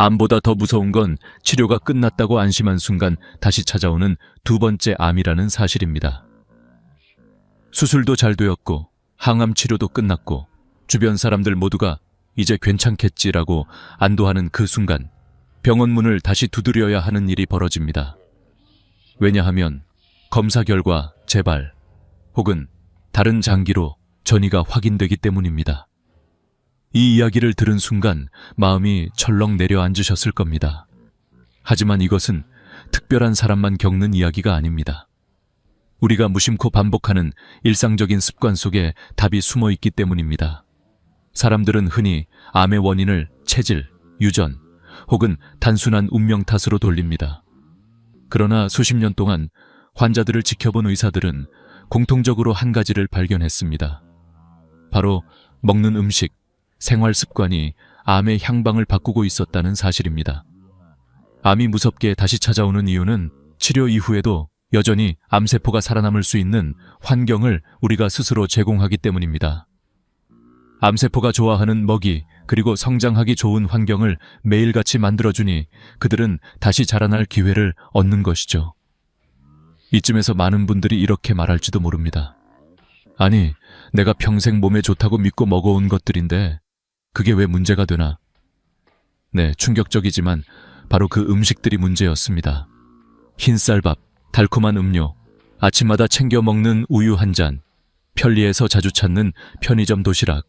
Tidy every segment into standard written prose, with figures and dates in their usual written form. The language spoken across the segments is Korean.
암보다 더 무서운 건 치료가 끝났다고 안심한 순간 다시 찾아오는 두 번째 암이라는 사실입니다. 수술도 잘 되었고 항암 치료도 끝났고 주변 사람들 모두가 이제 괜찮겠지라고 안도하는 그 순간 병원 문을 다시 두드려야 하는 일이 벌어집니다. 왜냐하면 검사 결과 재발 혹은 다른 장기로 전이가 확인되기 때문입니다. 이 이야기를 들은 순간 마음이 철렁 내려앉으셨을 겁니다. 하지만 이것은 특별한 사람만 겪는 이야기가 아닙니다. 우리가 무심코 반복하는 일상적인 습관 속에 답이 숨어 있기 때문입니다. 사람들은 흔히 암의 원인을 체질, 유전 혹은 단순한 운명 탓으로 돌립니다. 그러나 수십 년 동안 환자들을 지켜본 의사들은 공통적으로 한 가지를 발견했습니다. 바로 먹는 음식, 생활 습관이 암의 향방을 바꾸고 있었다는 사실입니다. 암이 무섭게 다시 찾아오는 이유는 치료 이후에도 여전히 암세포가 살아남을 수 있는 환경을 우리가 스스로 제공하기 때문입니다. 암세포가 좋아하는 먹이 그리고 성장하기 좋은 환경을 매일같이 만들어주니 그들은 다시 자라날 기회를 얻는 것이죠. 이쯤에서 많은 분들이 이렇게 말할지도 모릅니다. 아니, 내가 평생 몸에 좋다고 믿고 먹어온 것들인데 그게 왜 문제가 되나? 네, 충격적이지만 바로 그 음식들이 문제였습니다. 흰쌀밥, 달콤한 음료, 아침마다 챙겨 먹는 우유 한 잔, 편리해서 자주 찾는 편의점 도시락.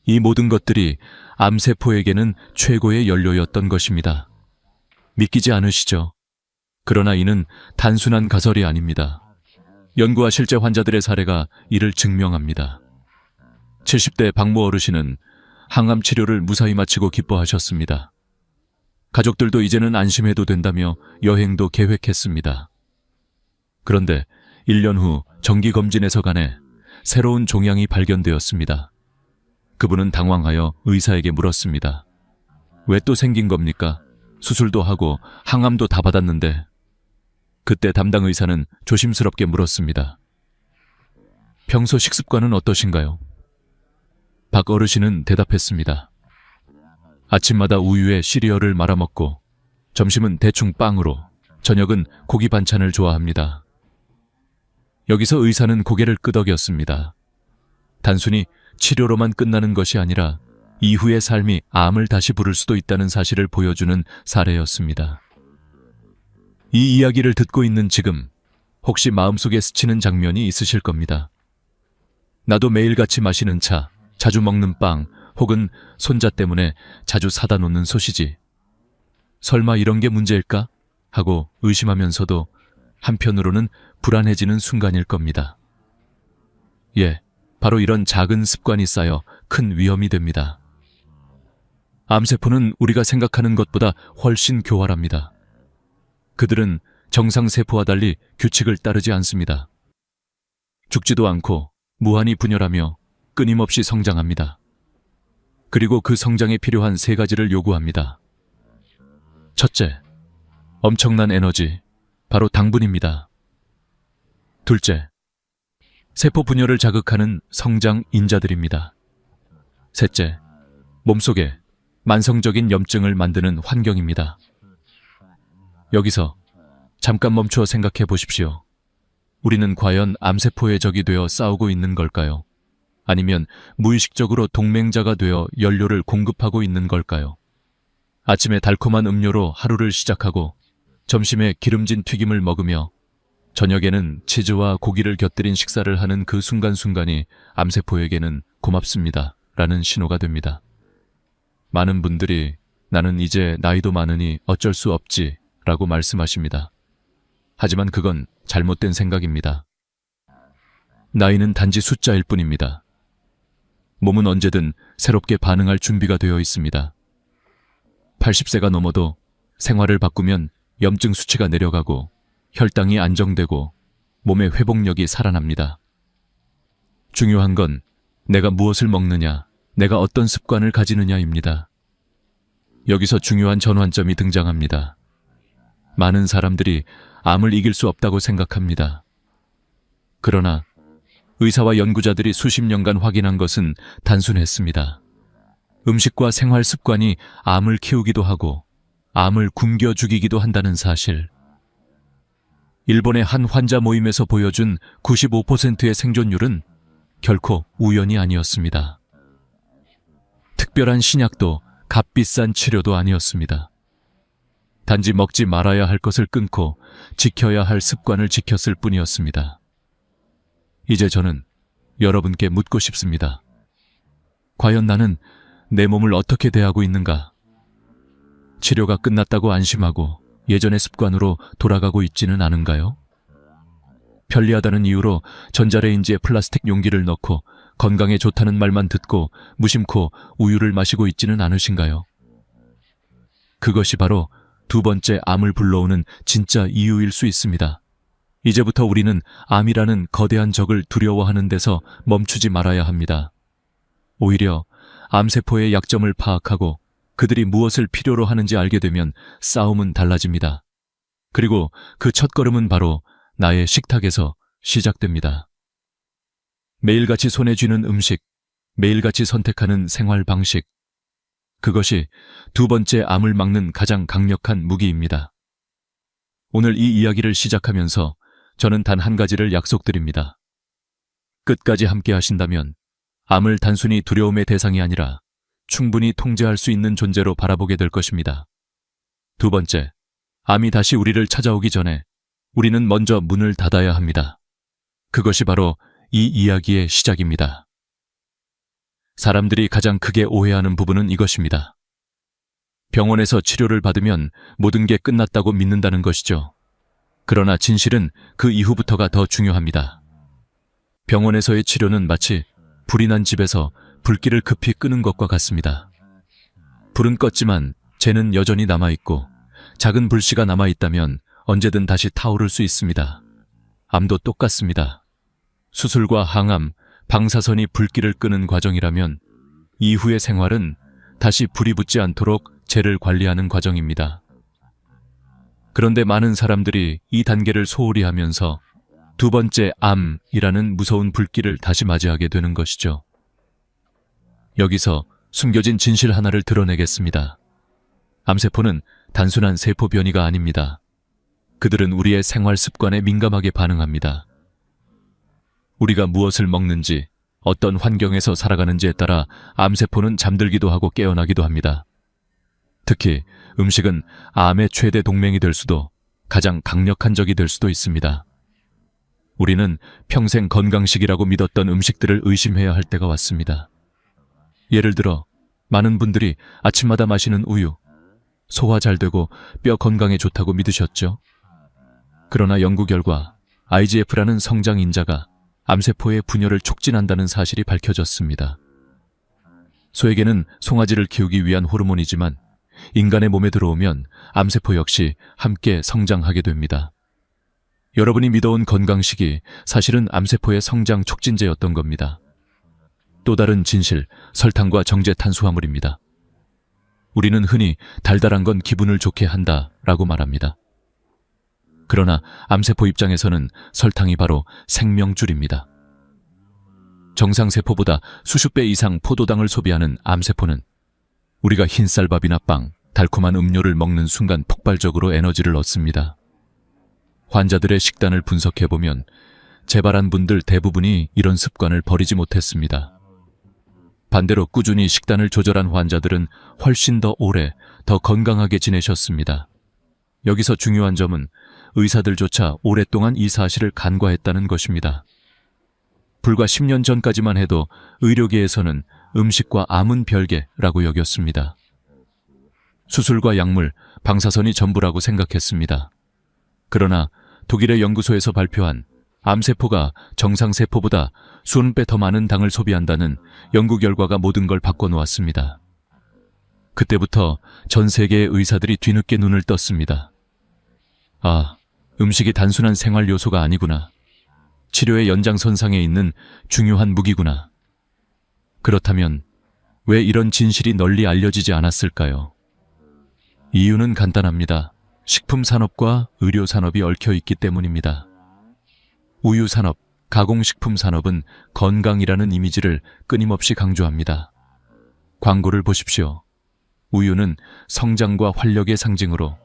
이 모든 것들이 암세포에게는 최고의 연료였던 것입니다. 믿기지 않으시죠? 그러나 이는 단순한 가설이 아닙니다. 연구와 실제 환자들의 사례가 이를 증명합니다. 70대 박모 어르신은 항암 치료를 무사히 마치고 기뻐하셨습니다. 가족들도 이제는 안심해도 된다며 여행도 계획했습니다. 그런데 1년 후 정기검진에서 간에 새로운 종양이 발견되었습니다. 그분은 당황하여 의사에게 물었습니다. 왜 또 생긴 겁니까? 수술도 하고 항암도 다 받았는데. 그때 담당 의사는 조심스럽게 물었습니다. 평소 식습관은 어떠신가요? 박 어르신은 대답했습니다. 아침마다 우유에 시리얼을 말아먹고 점심은 대충 빵으로, 저녁은 고기 반찬을 좋아합니다. 여기서 의사는 고개를 끄덕였습니다. 단순히 치료로만 끝나는 것이 아니라 이후의 삶이 암을 다시 부를 수도 있다는 사실을 보여주는 사례였습니다. 이 이야기를 듣고 있는 지금 혹시 마음속에 스치는 장면이 있으실 겁니다. 나도 매일같이 마시는 차, 자주 먹는 빵, 혹은 손자 때문에 자주 사다 놓는 소시지. 설마 이런 게 문제일까? 하고 의심하면서도 한편으로는 불안해지는 순간일 겁니다. 예, 바로 이런 작은 습관이 쌓여 큰 위험이 됩니다. 암세포는 우리가 생각하는 것보다 훨씬 교활합니다. 그들은 정상세포와 달리 규칙을 따르지 않습니다. 죽지도 않고 무한히 분열하며 끊임없이 성장합니다. 그리고 그 성장에 필요한 세 가지를 요구합니다. 첫째, 엄청난 에너지, 바로 당분입니다. 둘째, 세포 분열을 자극하는 성장 인자들입니다. 셋째, 몸속에 만성적인 염증을 만드는 환경입니다. 여기서 잠깐 멈추어 생각해 보십시오. 우리는 과연 암세포의 적이 되어 싸우고 있는 걸까요? 아니면 무의식적으로 동맹자가 되어 연료를 공급하고 있는 걸까요? 아침에 달콤한 음료로 하루를 시작하고 점심에 기름진 튀김을 먹으며 저녁에는 치즈와 고기를 곁들인 식사를 하는 그 순간순간이 암세포에게는 고맙습니다 라는 신호가 됩니다. 많은 분들이 나는 이제 나이도 많으니 어쩔 수 없지 라고 말씀하십니다. 하지만 그건 잘못된 생각입니다. 나이는 단지 숫자일 뿐입니다. 몸은 언제든 새롭게 반응할 준비가 되어 있습니다. 80세가 넘어도 생활을 바꾸면 염증 수치가 내려가고 혈당이 안정되고 몸의 회복력이 살아납니다. 중요한 건 내가 무엇을 먹느냐, 내가 어떤 습관을 가지느냐입니다. 여기서 중요한 전환점이 등장합니다. 많은 사람들이 암을 이길 수 없다고 생각합니다. 그러나 의사와 연구자들이 수십 년간 확인한 것은 단순했습니다. 음식과 생활 습관이 암을 키우기도 하고 암을 굶겨 죽이기도 한다는 사실. 일본의 한 환자 모임에서 보여준 95%의 생존율은 결코 우연이 아니었습니다. 특별한 신약도 값비싼 치료도 아니었습니다. 단지 먹지 말아야 할 것을 끊고 지켜야 할 습관을 지켰을 뿐이었습니다. 이제 저는 여러분께 묻고 싶습니다. 과연 나는 내 몸을 어떻게 대하고 있는가? 치료가 끝났다고 안심하고 예전의 습관으로 돌아가고 있지는 않은가요? 편리하다는 이유로 전자레인지에 플라스틱 용기를 넣고 건강에 좋다는 말만 듣고 무심코 우유를 마시고 있지는 않으신가요? 그것이 바로 두 번째 암을 불러오는 진짜 이유일 수 있습니다. 이제부터 우리는 암이라는 거대한 적을 두려워하는 데서 멈추지 말아야 합니다. 오히려 암세포의 약점을 파악하고 그들이 무엇을 필요로 하는지 알게 되면 싸움은 달라집니다. 그리고 그 첫걸음은 바로 나의 식탁에서 시작됩니다. 매일같이 손에 쥐는 음식, 매일같이 선택하는 생활 방식. 그것이 두 번째 암을 막는 가장 강력한 무기입니다. 오늘 이 이야기를 시작하면서 저는 단 한 가지를 약속드립니다. 끝까지 함께 하신다면 암을 단순히 두려움의 대상이 아니라 충분히 통제할 수 있는 존재로 바라보게 될 것입니다. 두 번째, 암이 다시 우리를 찾아오기 전에 우리는 먼저 문을 닫아야 합니다. 그것이 바로 이 이야기의 시작입니다. 사람들이 가장 크게 오해하는 부분은 이것입니다. 병원에서 치료를 받으면 모든 게 끝났다고 믿는다는 것이죠. 그러나 진실은 그 이후부터가 더 중요합니다. 병원에서의 치료는 마치 불이 난 집에서 불길을 급히 끄는 것과 같습니다. 불은 껐지만 재는 여전히 남아있고 작은 불씨가 남아있다면 언제든 다시 타오를 수 있습니다. 암도 똑같습니다. 수술과 항암, 방사선이 불길을 끄는 과정이라면 이후의 생활은 다시 불이 붙지 않도록 재를 관리하는 과정입니다. 그런데 많은 사람들이 이 단계를 소홀히 하면서 두 번째 암이라는 무서운 불길을 다시 맞이하게 되는 것이죠. 여기서 숨겨진 진실 하나를 드러내겠습니다. 암세포는 단순한 세포 변이가 아닙니다. 그들은 우리의 생활 습관에 민감하게 반응합니다. 우리가 무엇을 먹는지, 어떤 환경에서 살아가는지에 따라 암세포는 잠들기도 하고 깨어나기도 합니다. 특히 음식은 암의 최대 동맹이 될 수도, 가장 강력한 적이 될 수도 있습니다. 우리는 평생 건강식이라고 믿었던 음식들을 의심해야 할 때가 왔습니다. 예를 들어 많은 분들이 아침마다 마시는 우유, 소화 잘 되고 뼈 건강에 좋다고 믿으셨죠? 그러나 연구 결과 IGF라는 성장 인자가 암세포의 분열을 촉진한다는 사실이 밝혀졌습니다. 소에게는 송아지를 키우기 위한 호르몬이지만 인간의 몸에 들어오면 암세포 역시 함께 성장하게 됩니다. 여러분이 믿어온 건강식이 사실은 암세포의 성장 촉진제였던 겁니다. 또 다른 진실, 설탕과 정제 탄수화물입니다. 우리는 흔히 달달한 건 기분을 좋게 한다라고 말합니다. 그러나 암세포 입장에서는 설탕이 바로 생명줄입니다. 정상세포보다 수십 배 이상 포도당을 소비하는 암세포는 우리가 흰쌀밥이나 빵, 달콤한 음료를 먹는 순간 폭발적으로 에너지를 얻습니다. 환자들의 식단을 분석해보면 재발한 분들 대부분이 이런 습관을 버리지 못했습니다. 반대로 꾸준히 식단을 조절한 환자들은 훨씬 더 오래, 더 건강하게 지내셨습니다. 여기서 중요한 점은 의사들조차 오랫동안 이 사실을 간과했다는 것입니다. 불과 10년 전까지만 해도 의료계에서는 음식과 암은 별개라고 여겼습니다. 수술과 약물, 방사선이 전부라고 생각했습니다. 그러나 독일의 연구소에서 발표한 암세포가 정상세포보다 20배 더 많은 당을 소비한다는 연구 결과가 모든 걸 바꿔놓았습니다. 그때부터 전 세계의 의사들이 뒤늦게 눈을 떴습니다. 아, 음식이 단순한 생활 요소가 아니구나. 치료의 연장선상에 있는 중요한 무기구나. 그렇다면 왜 이런 진실이 널리 알려지지 않았을까요? 이유는 간단합니다. 식품산업과 의료산업이 얽혀있기 때문입니다. 우유산업, 가공식품산업은 건강이라는 이미지를 끊임없이 강조합니다. 광고를 보십시오. 우유는 성장과 활력의 상징으로,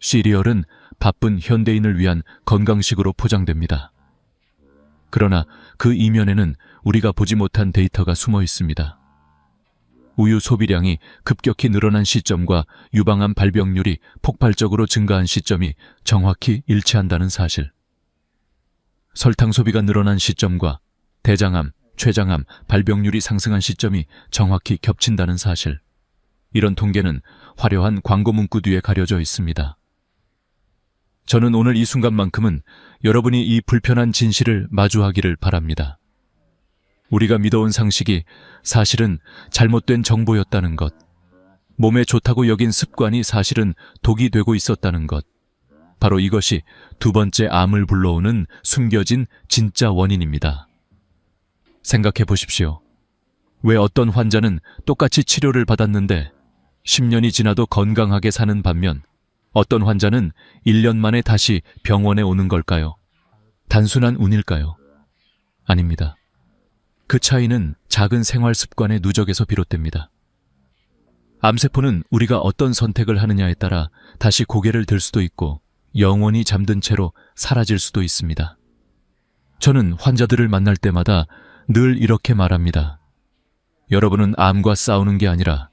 시리얼은 바쁜 현대인을 위한 건강식으로 포장됩니다. 그러나 그 이면에는 우리가 보지 못한 데이터가 숨어 있습니다. 우유 소비량이 급격히 늘어난 시점과 유방암 발병률이 폭발적으로 증가한 시점이 정확히 일치한다는 사실. 설탕 소비가 늘어난 시점과 대장암, 췌장암 발병률이 상승한 시점이 정확히 겹친다는 사실. 이런 통계는 화려한 광고 문구 뒤에 가려져 있습니다. 저는 오늘 이 순간만큼은 여러분이 이 불편한 진실을 마주하기를 바랍니다. 우리가 믿어온 상식이 사실은 잘못된 정보였다는 것, 몸에 좋다고 여긴 습관이 사실은 독이 되고 있었다는 것, 바로 이것이 두 번째 암을 불러오는 숨겨진 진짜 원인입니다. 생각해 보십시오. 왜 어떤 환자는 똑같이 치료를 받았는데 10년이 지나도 건강하게 사는 반면 어떤 환자는 1년 만에 다시 병원에 오는 걸까요? 단순한 운일까요? 아닙니다. 그 차이는 작은 생활 습관의 누적에서 비롯됩니다. 암세포는 우리가 어떤 선택을 하느냐에 따라 다시 고개를 들 수도 있고 영원히 잠든 채로 사라질 수도 있습니다. 저는 환자들을 만날 때마다 늘 이렇게 말합니다. 여러분은 암과 싸우는 게 아니라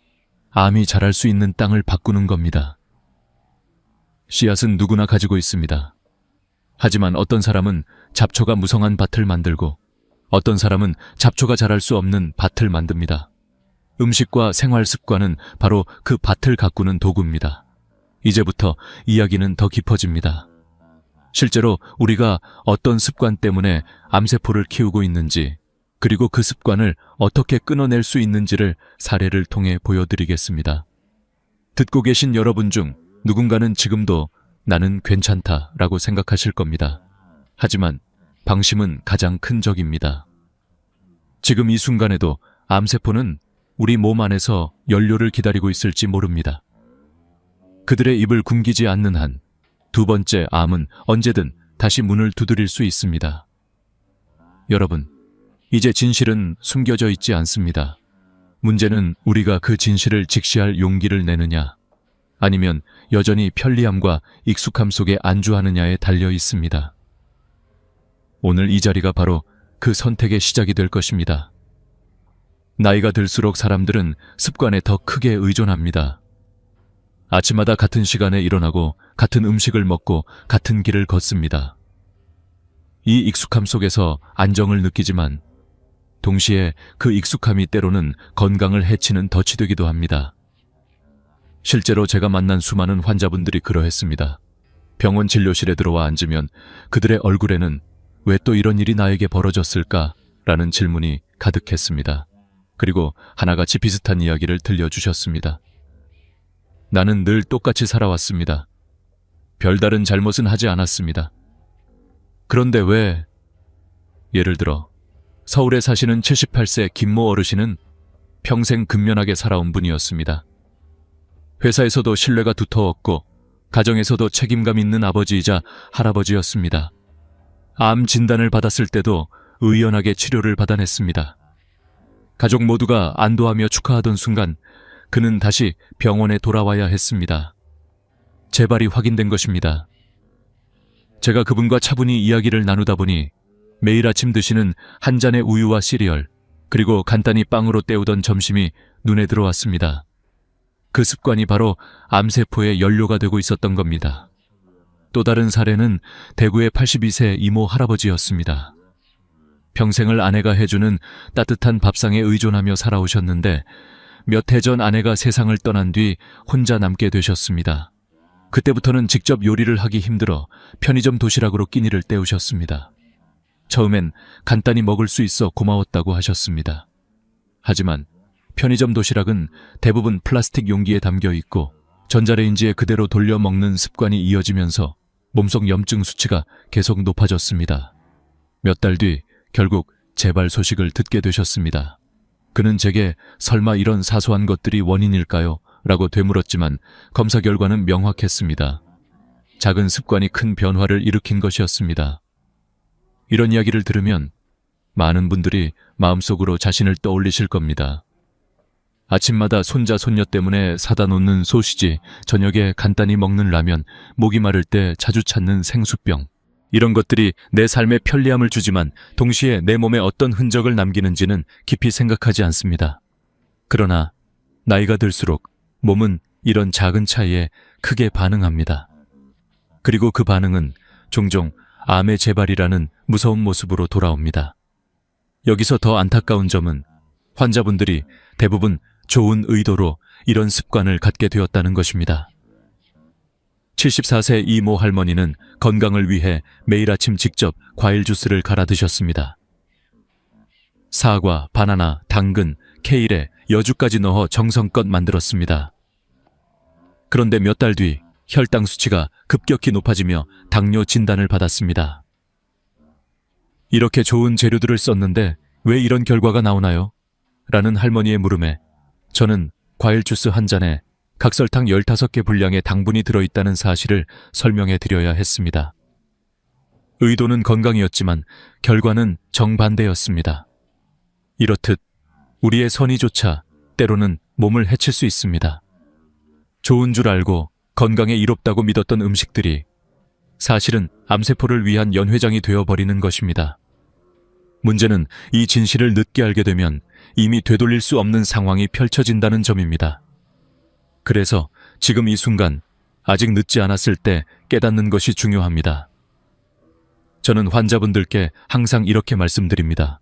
암이 자랄 수 있는 땅을 바꾸는 겁니다. 씨앗은 누구나 가지고 있습니다. 하지만 어떤 사람은 잡초가 무성한 밭을 만들고 어떤 사람은 잡초가 자랄 수 없는 밭을 만듭니다. 음식과 생활 습관은 바로 그 밭을 가꾸는 도구입니다. 이제부터 이야기는 더 깊어집니다. 실제로 우리가 어떤 습관 때문에 암세포를 키우고 있는지, 그리고 그 습관을 어떻게 끊어낼 수 있는지를 사례를 통해 보여드리겠습니다. 듣고 계신 여러분 중 누군가는 지금도 나는 괜찮다라고 생각하실 겁니다. 하지만 방심은 가장 큰 적입니다. 지금 이 순간에도 암세포는 우리 몸 안에서 연료를 기다리고 있을지 모릅니다. 그들의 입을 굶기지 않는 한 두 번째 암은 언제든 다시 문을 두드릴 수 있습니다. 여러분, 이제 진실은 숨겨져 있지 않습니다. 문제는 우리가 그 진실을 직시할 용기를 내느냐, 아니면 여전히 편리함과 익숙함 속에 안주하느냐에 달려 있습니다. 오늘 이 자리가 바로 그 선택의 시작이 될 것입니다. 나이가 들수록 사람들은 습관에 더 크게 의존합니다. 아침마다 같은 시간에 일어나고 같은 음식을 먹고 같은 길을 걷습니다. 이 익숙함 속에서 안정을 느끼지만 동시에 그 익숙함이 때로는 건강을 해치는 덫이 되기도 합니다. 실제로 제가 만난 수많은 환자분들이 그러했습니다. 병원 진료실에 들어와 앉으면 그들의 얼굴에는 왜 또 이런 일이 나에게 벌어졌을까? 라는 질문이 가득했습니다. 그리고 하나같이 비슷한 이야기를 들려주셨습니다. 나는 늘 똑같이 살아왔습니다. 별다른 잘못은 하지 않았습니다. 그런데 왜? 예를 들어 서울에 사시는 78세 김모 어르신은 평생 근면하게 살아온 분이었습니다. 회사에서도 신뢰가 두터웠고 가정에서도 책임감 있는 아버지이자 할아버지였습니다. 암 진단을 받았을 때도 의연하게 치료를 받아냈습니다. 가족 모두가 안도하며 축하하던 순간 그는 다시 병원에 돌아와야 했습니다. 재발이 확인된 것입니다. 제가 그분과 차분히 이야기를 나누다 보니 매일 아침 드시는 한 잔의 우유와 시리얼, 그리고 간단히 빵으로 때우던 점심이 눈에 들어왔습니다. 그 습관이 바로 암세포의 연료가 되고 있었던 겁니다. 또 다른 사례는 대구의 82세 이모 할아버지였습니다. 평생을 아내가 해주는 따뜻한 밥상에 의존하며 살아오셨는데 몇 해 전 아내가 세상을 떠난 뒤 혼자 남게 되셨습니다. 그때부터는 직접 요리를 하기 힘들어 편의점 도시락으로 끼니를 때우셨습니다. 처음엔 간단히 먹을 수 있어 고마웠다고 하셨습니다. 하지만 편의점 도시락은 대부분 플라스틱 용기에 담겨 있고 전자레인지에 그대로 돌려 먹는 습관이 이어지면서 몸속 염증 수치가 계속 높아졌습니다. 몇 달 뒤 결국 재발 소식을 듣게 되셨습니다. 그는 제게 설마 이런 사소한 것들이 원인일까요? 라고 되물었지만 검사 결과는 명확했습니다. 작은 습관이 큰 변화를 일으킨 것이었습니다. 이런 이야기를 들으면 많은 분들이 마음속으로 자신을 떠올리실 겁니다. 아침마다 손자 손녀 때문에 사다 놓는 소시지, 저녁에 간단히 먹는 라면, 목이 마를 때 자주 찾는 생수병. 이런 것들이 내 삶에 편리함을 주지만 동시에 내 몸에 어떤 흔적을 남기는지는 깊이 생각하지 않습니다. 그러나 나이가 들수록 몸은 이런 작은 차이에 크게 반응합니다. 그리고 그 반응은 종종 암의 재발이라는 무서운 모습으로 돌아옵니다. 여기서 더 안타까운 점은 환자분들이 대부분 좋은 의도로 이런 습관을 갖게 되었다는 것입니다. 74세 이모 할머니는 건강을 위해 매일 아침 직접 과일 주스를 갈아 드셨습니다. 사과, 바나나, 당근, 케일에 여주까지 넣어 정성껏 만들었습니다. 그런데 몇 달 뒤 혈당 수치가 급격히 높아지며 당뇨 진단을 받았습니다. 이렇게 좋은 재료들을 썼는데 왜 이런 결과가 나오나요? 라는 할머니의 물음에 저는 과일 주스 한 잔에 각설탕 15개 분량의 당분이 들어있다는 사실을 설명해 드려야 했습니다. 의도는 건강이었지만 결과는 정반대였습니다. 이렇듯 우리의 선의조차 때로는 몸을 해칠 수 있습니다. 좋은 줄 알고 건강에 이롭다고 믿었던 음식들이 사실은 암세포를 위한 연회장이 되어버리는 것입니다. 문제는 이 진실을 늦게 알게 되면 이미 되돌릴 수 없는 상황이 펼쳐진다는 점입니다. 그래서 지금 이 순간 아직 늦지 않았을 때 깨닫는 것이 중요합니다. 저는 환자분들께 항상 이렇게 말씀드립니다.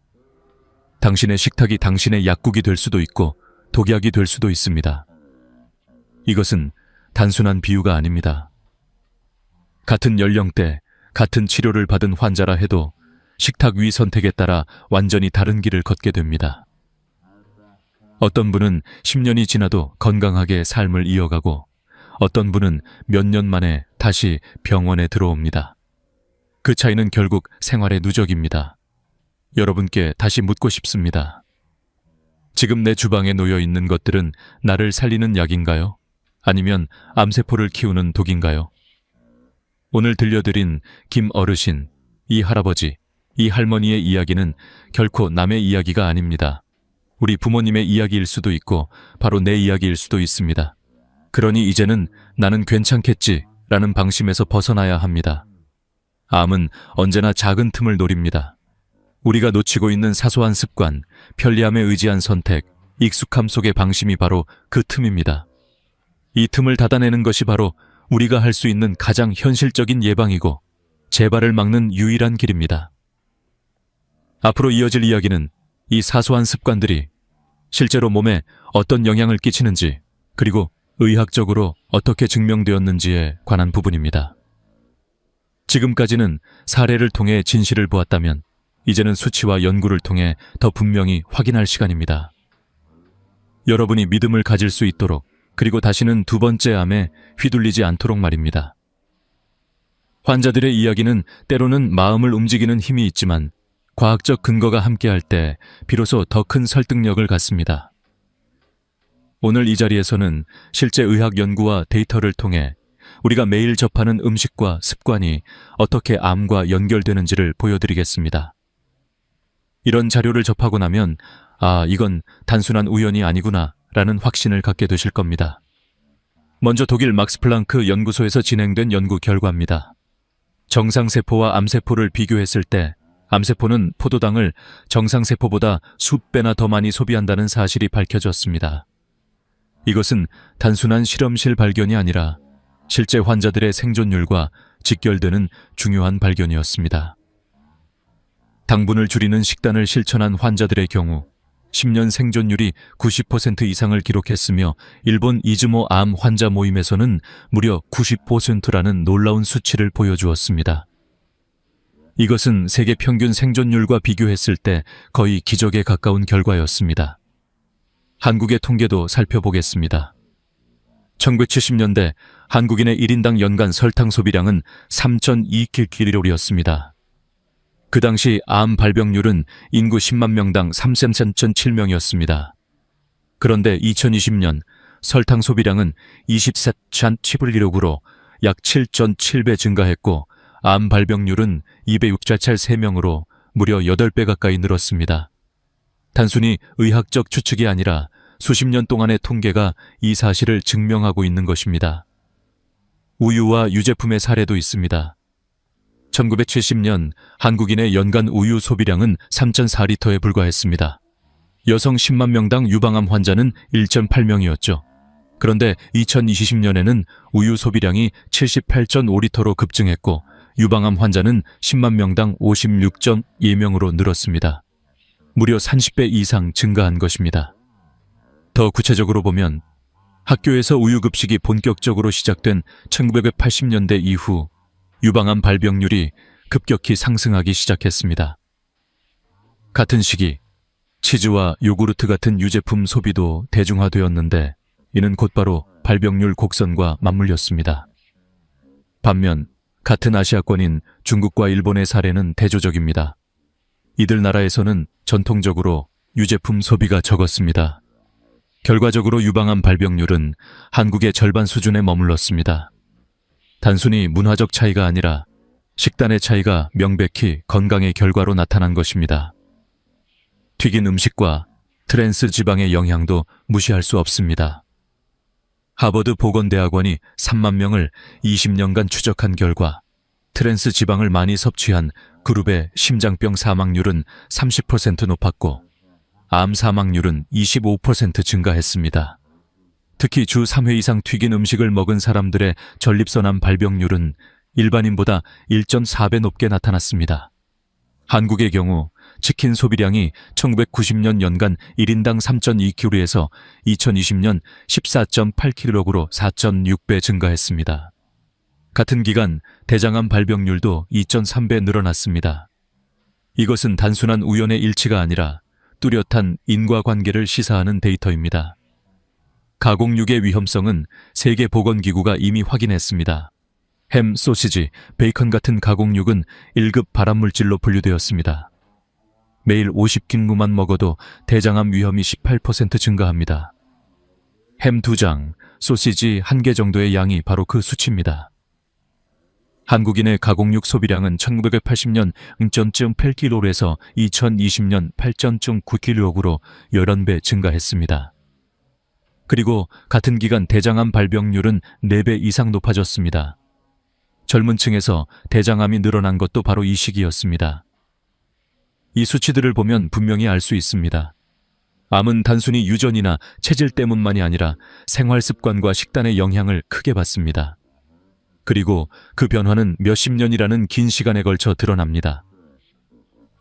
당신의 식탁이 당신의 약국이 될 수도 있고 독약이 될 수도 있습니다. 이것은 단순한 비유가 아닙니다. 같은 연령대, 같은 치료를 받은 환자라 해도 식탁 위 선택에 따라 완전히 다른 길을 걷게 됩니다. 어떤 분은 10년이 지나도 건강하게 삶을 이어가고 어떤 분은 몇 년 만에 다시 병원에 들어옵니다. 그 차이는 결국 생활의 누적입니다. 여러분께 다시 묻고 싶습니다. 지금 내 주방에 놓여 있는 것들은 나를 살리는 약인가요? 아니면 암세포를 키우는 독인가요? 오늘 들려드린 김 어르신, 이 할아버지, 이 할머니의 이야기는 결코 남의 이야기가 아닙니다. 우리 부모님의 이야기일 수도 있고 바로 내 이야기일 수도 있습니다. 그러니 이제는 나는 괜찮겠지 라는 방심에서 벗어나야 합니다. 암은 언제나 작은 틈을 노립니다. 우리가 놓치고 있는 사소한 습관, 편리함에 의지한 선택, 익숙함 속의 방심이 바로 그 틈입니다. 이 틈을 닫아내는 것이 바로 우리가 할 수 있는 가장 현실적인 예방이고 재발을 막는 유일한 길입니다. 앞으로 이어질 이야기는 이 사소한 습관들이 실제로 몸에 어떤 영향을 끼치는지 그리고 의학적으로 어떻게 증명되었는지에 관한 부분입니다. 지금까지는 사례를 통해 진실을 보았다면 이제는 수치와 연구를 통해 더 분명히 확인할 시간입니다. 여러분이 믿음을 가질 수 있도록 그리고 다시는 두 번째 암에 휘둘리지 않도록 말입니다. 환자들의 이야기는 때로는 마음을 움직이는 힘이 있지만 과학적 근거가 함께할 때 비로소 더 큰 설득력을 갖습니다. 오늘 이 자리에서는 실제 의학 연구와 데이터를 통해 우리가 매일 접하는 음식과 습관이 어떻게 암과 연결되는지를 보여드리겠습니다. 이런 자료를 접하고 나면 이건 단순한 우연이 아니구나 라는 확신을 갖게 되실 겁니다. 먼저 독일 막스 플랑크 연구소에서 진행된 연구 결과입니다. 정상세포와 암세포를 비교했을 때 암세포는 포도당을 정상세포보다 수배나 더 많이 소비한다는 사실이 밝혀졌습니다. 이것은 단순한 실험실 발견이 아니라 실제 환자들의 생존율과 직결되는 중요한 발견이었습니다. 당분을 줄이는 식단을 실천한 환자들의 경우 10년 생존율이 90% 이상을 기록했으며 일본 이즈모 암 환자 모임에서는 무려 90%라는 놀라운 수치를 보여주었습니다. 이것은 세계 평균 생존율과 비교했을 때 거의 기적에 가까운 결과였습니다. 한국의 통계도 살펴보겠습니다. 1970년대 한국인의 1인당 연간 설탕 소비량은 3,002kcal였습니다. 그 당시 암 발병률은 인구 10만 명당 3,307명이었습니다. 그런데 2020년 설탕 소비량은 24,716으로 약 7.7배 증가했고 암 발병률은 263명으로 무려 8배 가까이 늘었습니다. 단순히 의학적 추측이 아니라 수십 년 동안의 통계가 이 사실을 증명하고 있는 것입니다. 우유와 유제품의 사례도 있습니다. 1970년 한국인의 연간 우유 소비량은 3.4리터에 불과했습니다. 여성 10만 명당 유방암 환자는 1.8명이었죠. 그런데 2020년에는 우유 소비량이 78.5리터로 급증했고 유방암 환자는 10만 명당 56.2명으로 늘었습니다. 무려 30배 이상 증가한 것입니다. 더 구체적으로 보면 학교에서 우유급식이 본격적으로 시작된 1980년대 이후 유방암 발병률이 급격히 상승하기 시작했습니다. 같은 시기 치즈와 요구르트 같은 유제품 소비도 대중화되었는데 이는 곧바로 발병률 곡선과 맞물렸습니다. 반면 같은 아시아권인 중국과 일본의 사례는 대조적입니다. 이들 나라에서는 전통적으로 유제품 소비가 적었습니다. 결과적으로 유방암 발병률은 한국의 절반 수준에 머물렀습니다. 단순히 문화적 차이가 아니라 식단의 차이가 명백히 건강의 결과로 나타난 것입니다. 튀긴 음식과 트랜스 지방의 영향도 무시할 수 없습니다. 하버드 보건대학원이 3만 명을 20년간 추적한 결과 트랜스 지방을 많이 섭취한 그룹의 심장병 사망률은 30% 높았고 암 사망률은 25% 증가했습니다. 특히 주 3회 이상 튀긴 음식을 먹은 사람들의 전립선암 발병률은 일반인보다 1.4배 높게 나타났습니다. 한국의 경우 치킨 소비량이 1990년 연간 1인당 3.2kg에서 2020년 14.8kg로 4.6배 증가했습니다. 같은 기간 대장암 발병률도 2.3배 늘어났습니다. 이것은 단순한 우연의 일치가 아니라 뚜렷한 인과관계를 시사하는 데이터입니다. 가공육의 위험성은 세계보건기구가 이미 확인했습니다. 햄, 소시지, 베이컨 같은 가공육은 1급 발암물질로 분류되었습니다. 매일 50kg만 먹어도 대장암 위험이 18% 증가합니다. 햄 2장, 소시지 1개 정도의 양이 바로 그 수치입니다. 한국인의 가공육 소비량은 1980년 0.8kg에서 2020년 8.9kg로 11배 증가했습니다. 그리고 같은 기간 대장암 발병률은 4배 이상 높아졌습니다. 젊은 층에서 대장암이 늘어난 것도 바로 이 시기였습니다. 이 수치들을 보면 분명히 알 수 있습니다. 암은 단순히 유전이나 체질 때문만이 아니라 생활 습관과 식단의 영향을 크게 받습니다. 그리고 그 변화는 몇십 년이라는 긴 시간에 걸쳐 드러납니다.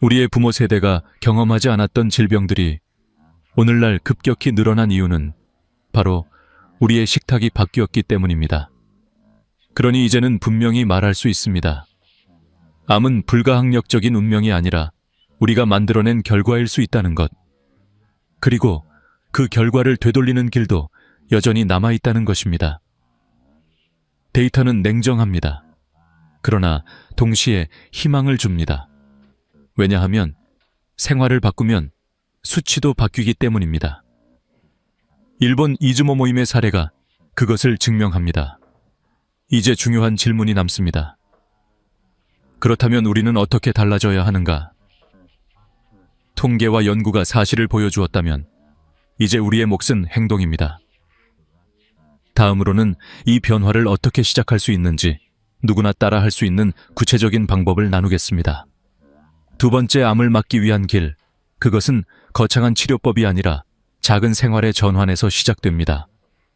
우리의 부모 세대가 경험하지 않았던 질병들이 오늘날 급격히 늘어난 이유는 바로 우리의 식탁이 바뀌었기 때문입니다. 그러니 이제는 분명히 말할 수 있습니다. 암은 불가항력적인 운명이 아니라 우리가 만들어낸 결과일 수 있다는 것. 그리고 그 결과를 되돌리는 길도 여전히 남아있다는 것입니다. 데이터는 냉정합니다. 그러나 동시에 희망을 줍니다. 왜냐하면 생활을 바꾸면 수치도 바뀌기 때문입니다. 일본 이즈모 모임의 사례가 그것을 증명합니다. 이제 중요한 질문이 남습니다. 그렇다면 우리는 어떻게 달라져야 하는가? 통계와 연구가 사실을 보여주었다면 이제 우리의 몫은 행동입니다. 다음으로는 이 변화를 어떻게 시작할 수 있는지 누구나 따라 할 수 있는 구체적인 방법을 나누겠습니다. 두 번째, 암을 막기 위한 길, 그것은 거창한 치료법이 아니라 작은 생활의 전환에서 시작됩니다.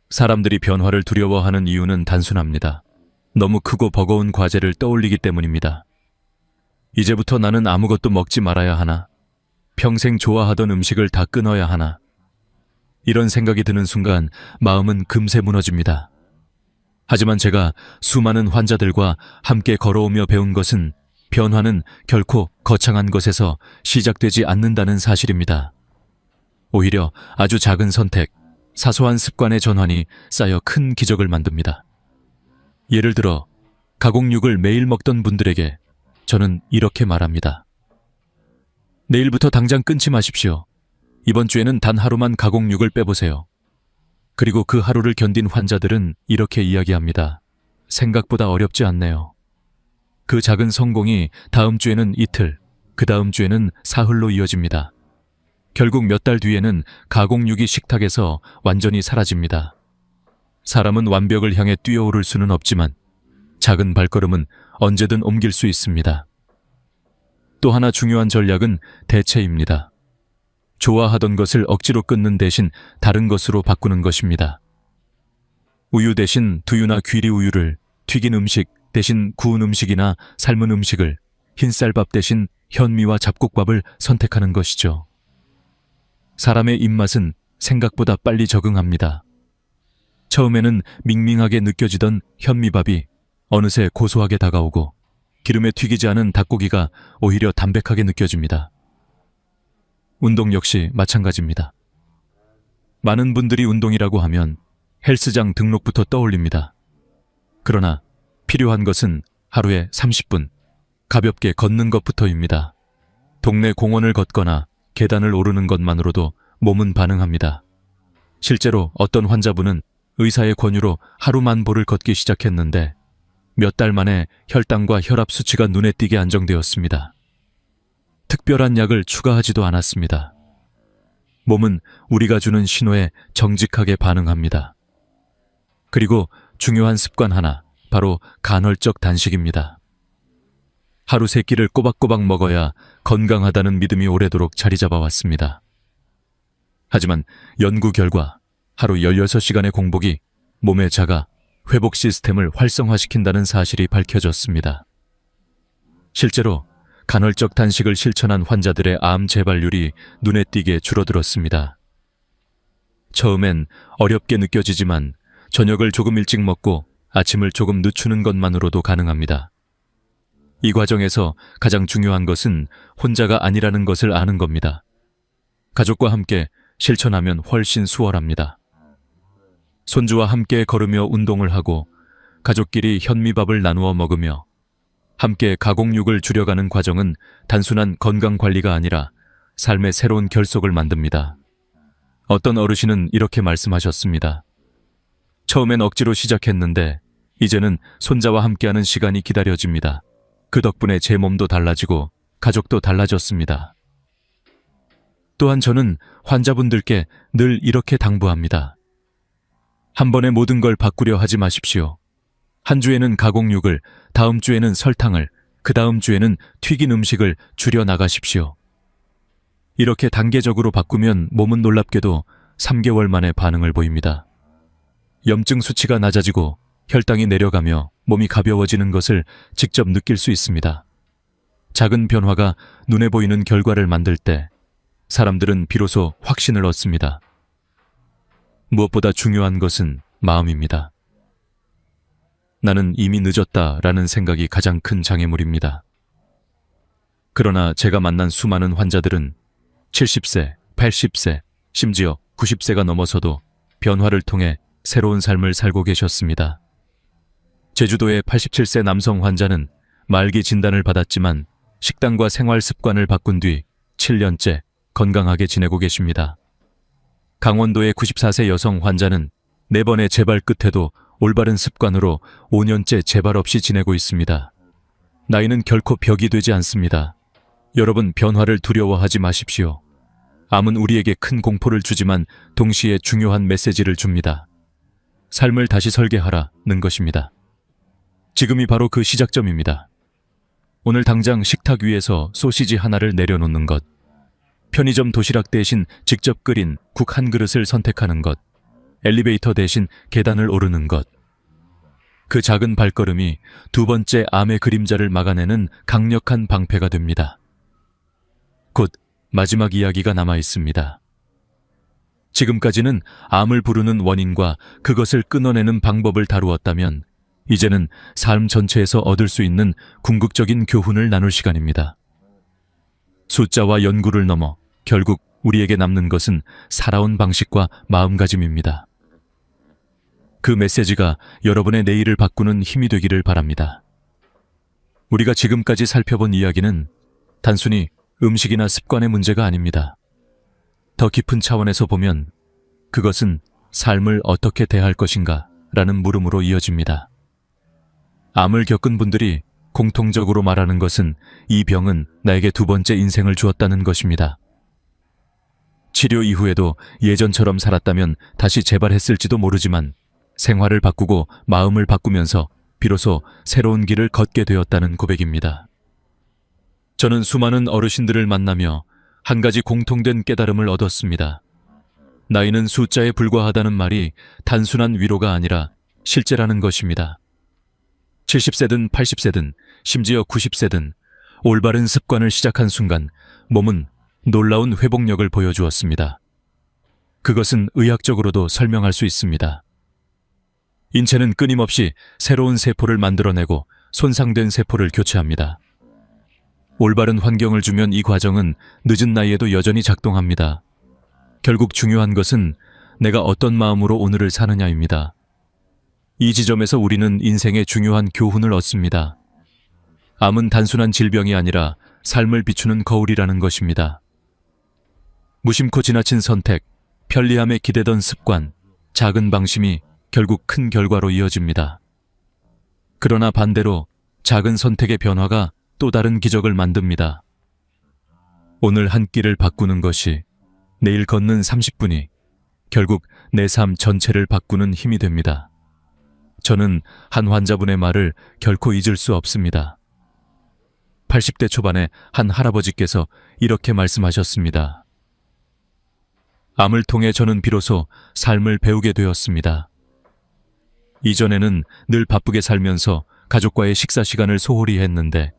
사람들이 변화를 두려워하는 이유는 단순합니다. 너무 크고 버거운 과제를 떠올리기 때문입니다. 이제부터 나는 아무것도 먹지 말아야 하나? 평생 좋아하던 음식을 다 끊어야 하나? 이런 생각이 드는 순간 마음은 금세 무너집니다. 하지만 제가 수많은 환자들과 함께 걸어오며 배운 것은 변화는 결코 거창한 것에서 시작되지 않는다는 사실입니다. 오히려 아주 작은 선택, 사소한 습관의 전환이 쌓여 큰 기적을 만듭니다. 예를 들어 가공육을 매일 먹던 분들에게 저는 이렇게 말합니다. 내일부터 당장 끊지 마십시오. 이번 주에는 단 하루만 가공육을 빼보세요. 그리고 그 하루를 견딘 환자들은 이렇게 이야기합니다. 생각보다 어렵지 않네요. 그 작은 성공이 다음 주에는 이틀, 그 다음 주에는 사흘로 이어집니다. 결국 몇 달 뒤에는 가공육이 식탁에서 완전히 사라집니다. 사람은 완벽을 향해 뛰어오를 수는 없지만 작은 발걸음은 언제든 옮길 수 있습니다. 또 하나 중요한 전략은 대체입니다. 좋아하던 것을 억지로 끊는 대신 다른 것으로 바꾸는 것입니다. 우유 대신 두유나 귀리 우유를, 튀긴 음식 대신 구운 음식이나 삶은 음식을, 흰쌀밥 대신 현미와 잡곡밥을 선택하는 것이죠. 사람의 입맛은 생각보다 빨리 적응합니다. 처음에는 밍밍하게 느껴지던 현미밥이 어느새 고소하게 다가오고 기름에 튀기지 않은 닭고기가 오히려 담백하게 느껴집니다. 운동 역시 마찬가지입니다. 많은 분들이 운동이라고 하면 헬스장 등록부터 떠올립니다. 그러나 필요한 것은 하루에 30분 가볍게 걷는 것부터입니다. 동네 공원을 걷거나 계단을 오르는 것만으로도 몸은 반응합니다. 실제로 어떤 환자분은 의사의 권유로 하루 만보를 걷기 시작했는데 몇 달 만에 혈당과 혈압 수치가 눈에 띄게 안정되었습니다. 특별한 약을 추가하지도 않았습니다. 몸은 우리가 주는 신호에 정직하게 반응합니다. 그리고 중요한 습관 하나, 바로 간헐적 단식입니다. 하루 3끼를 꼬박꼬박 먹어야 건강하다는 믿음이 오래도록 자리 잡아왔습니다. 하지만 연구 결과 하루 16시간의 공복이 몸의 자가 회복 시스템을 활성화시킨다는 사실이 밝혀졌습니다. 실제로 간헐적 단식을 실천한 환자들의 암 재발률이 눈에 띄게 줄어들었습니다. 처음엔 어렵게 느껴지지만 저녁을 조금 일찍 먹고 아침을 조금 늦추는 것만으로도 가능합니다. 이 과정에서 가장 중요한 것은 혼자가 아니라는 것을 아는 겁니다. 가족과 함께 실천하면 훨씬 수월합니다. 손주와 함께 걸으며 운동을 하고 가족끼리 현미밥을 나누어 먹으며 함께 가공육을 줄여가는 과정은 단순한 건강관리가 아니라 삶의 새로운 결속을 만듭니다. 어떤 어르신은 이렇게 말씀하셨습니다. 처음엔 억지로 시작했는데 이제는 손자와 함께하는 시간이 기다려집니다. 그 덕분에 제 몸도 달라지고 가족도 달라졌습니다. 또한 저는 환자분들께 늘 이렇게 당부합니다. 한 번에 모든 걸 바꾸려 하지 마십시오. 한 주에는 가공육을, 다음 주에는 설탕을, 그 다음 주에는 튀긴 음식을 줄여 나가십시오. 이렇게 단계적으로 바꾸면 몸은 놀랍게도 3개월 만에 반응을 보입니다. 염증 수치가 낮아지고 혈당이 내려가며 몸이 가벼워지는 것을 직접 느낄 수 있습니다. 작은 변화가 눈에 보이는 결과를 만들 때 사람들은 비로소 확신을 얻습니다. 무엇보다 중요한 것은 마음입니다. 나는 이미 늦었다라는 생각이 가장 큰 장애물입니다. 그러나 제가 만난 수많은 환자들은 70세, 80세, 심지어 90세가 넘어서도 변화를 통해 새로운 삶을 살고 계셨습니다. 제주도의 87세 남성 환자는 말기 진단을 받았지만 식단과 생활 습관을 바꾼 뒤 7년째 건강하게 지내고 계십니다. 강원도의 94세 여성 환자는 4번의 재발 끝에도 올바른 습관으로 5년째 재발 없이 지내고 있습니다. 나이는 결코 벽이 되지 않습니다. 여러분, 변화를 두려워하지 마십시오. 암은 우리에게 큰 공포를 주지만 동시에 중요한 메시지를 줍니다. 삶을 다시 설계하라는 것입니다. 지금이 바로 그 시작점입니다. 오늘 당장 식탁 위에서 소시지 하나를 내려놓는 것, 편의점 도시락 대신 직접 끓인 국 한 그릇을 선택하는 것, 엘리베이터 대신 계단을 오르는 것. 그 작은 발걸음이 2번째 암의 그림자를 막아내는 강력한 방패가 됩니다. 곧 마지막 이야기가 남아 있습니다. 지금까지는 암을 부르는 원인과 그것을 끊어내는 방법을 다루었다면 이제는 삶 전체에서 얻을 수 있는 궁극적인 교훈을 나눌 시간입니다. 숫자와 연구를 넘어 결국 우리에게 남는 것은 살아온 방식과 마음가짐입니다. 그 메시지가 여러분의 내일을 바꾸는 힘이 되기를 바랍니다. 우리가 지금까지 살펴본 이야기는 단순히 음식이나 습관의 문제가 아닙니다. 더 깊은 차원에서 보면 그것은 삶을 어떻게 대할 것인가 라는 물음으로 이어집니다. 암을 겪은 분들이 공통적으로 말하는 것은 이 병은 나에게 2번째 인생을 주었다는 것입니다. 치료 이후에도 예전처럼 살았다면 다시 재발했을지도 모르지만 생활을 바꾸고 마음을 바꾸면서 비로소 새로운 길을 걷게 되었다는 고백입니다. 저는 수많은 어르신들을 만나며 한 가지 공통된 깨달음을 얻었습니다. 나이는 숫자에 불과하다는 말이 단순한 위로가 아니라 실제라는 것입니다. 70세든 80세든 심지어 90세든 올바른 습관을 시작한 순간 몸은 놀라운 회복력을 보여주었습니다. 그것은 의학적으로도 설명할 수 있습니다. 인체는 끊임없이 새로운 세포를 만들어내고 손상된 세포를 교체합니다. 올바른 환경을 주면 이 과정은 늦은 나이에도 여전히 작동합니다. 결국 중요한 것은 내가 어떤 마음으로 오늘을 사느냐입니다. 이 지점에서 우리는 인생의 중요한 교훈을 얻습니다. 암은 단순한 질병이 아니라 삶을 비추는 거울이라는 것입니다. 무심코 지나친 선택, 편리함에 기대던 습관, 작은 방심이 결국 큰 결과로 이어집니다. 그러나 반대로 작은 선택의 변화가 또 다른 기적을 만듭니다. 오늘 한 끼를 바꾸는 것이 내일 걷는 30분이 결국 내 삶 전체를 바꾸는 힘이 됩니다. 저는 한 환자분의 말을 결코 잊을 수 없습니다. 80대 초반에 한 할아버지께서 이렇게 말씀하셨습니다. 암을 통해 저는 비로소 삶을 배우게 되었습니다. 이전에는 늘 바쁘게 살면서 가족과의 식사 시간을 소홀히 했는데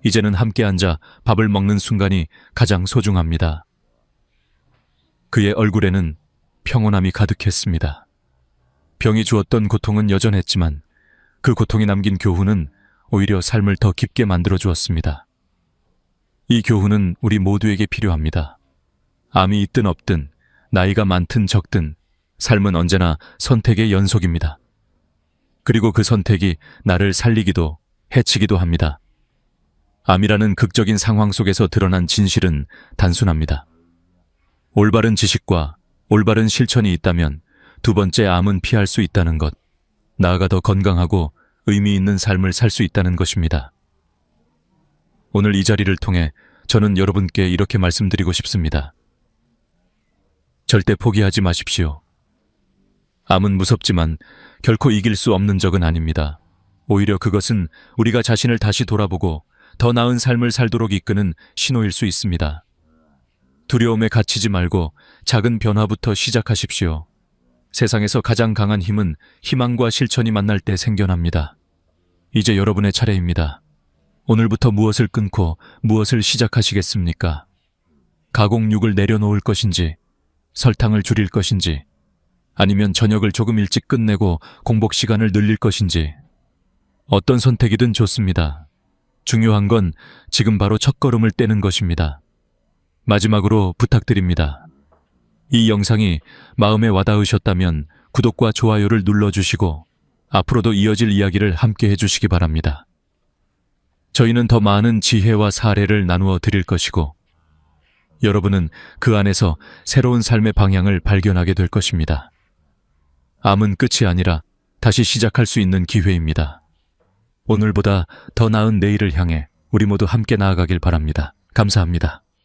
이제는 함께 앉아 밥을 먹는 순간이 가장 소중합니다. 그의 얼굴에는 평온함이 가득했습니다. 병이 주었던 고통은 여전했지만 그 고통이 남긴 교훈은 오히려 삶을 더 깊게 만들어 주었습니다. 이 교훈은 우리 모두에게 필요합니다. 암이 있든 없든 나이가 많든 적든 삶은 언제나 선택의 연속입니다. 그리고 그 선택이 나를 살리기도 해치기도 합니다. 암이라는 극적인 상황 속에서 드러난 진실은 단순합니다. 올바른 지식과 올바른 실천이 있다면 두 번째 암은 피할 수 있다는 것, 나아가 더 건강하고 의미 있는 삶을 살 수 있다는 것입니다. 오늘 이 자리를 통해 저는 여러분께 이렇게 말씀드리고 싶습니다. 절대 포기하지 마십시오. 암은 무섭지만 결코 이길 수 없는 적은 아닙니다. 오히려 그것은 우리가 자신을 다시 돌아보고 더 나은 삶을 살도록 이끄는 신호일 수 있습니다. 두려움에 갇히지 말고 작은 변화부터 시작하십시오. 세상에서 가장 강한 힘은 희망과 실천이 만날 때 생겨납니다. 이제 여러분의 차례입니다. 오늘부터 무엇을 끊고 무엇을 시작하시겠습니까? 가공육을 내려놓을 것인지, 설탕을 줄일 것인지, 아니면 저녁을 조금 일찍 끝내고 공복 시간을 늘릴 것인지, 어떤 선택이든 좋습니다. 중요한 건 지금 바로 첫걸음을 떼는 것입니다. 마지막으로 부탁드립니다. 이 영상이 마음에 와닿으셨다면 구독과 좋아요를 눌러주시고 앞으로도 이어질 이야기를 함께 해주시기 바랍니다. 저희는 더 많은 지혜와 사례를 나누어 드릴 것이고 여러분은 그 안에서 새로운 삶의 방향을 발견하게 될 것입니다. 암은 끝이 아니라 다시 시작할 수 있는 기회입니다. 오늘보다 더 나은 내일을 향해 우리 모두 함께 나아가길 바랍니다. 감사합니다.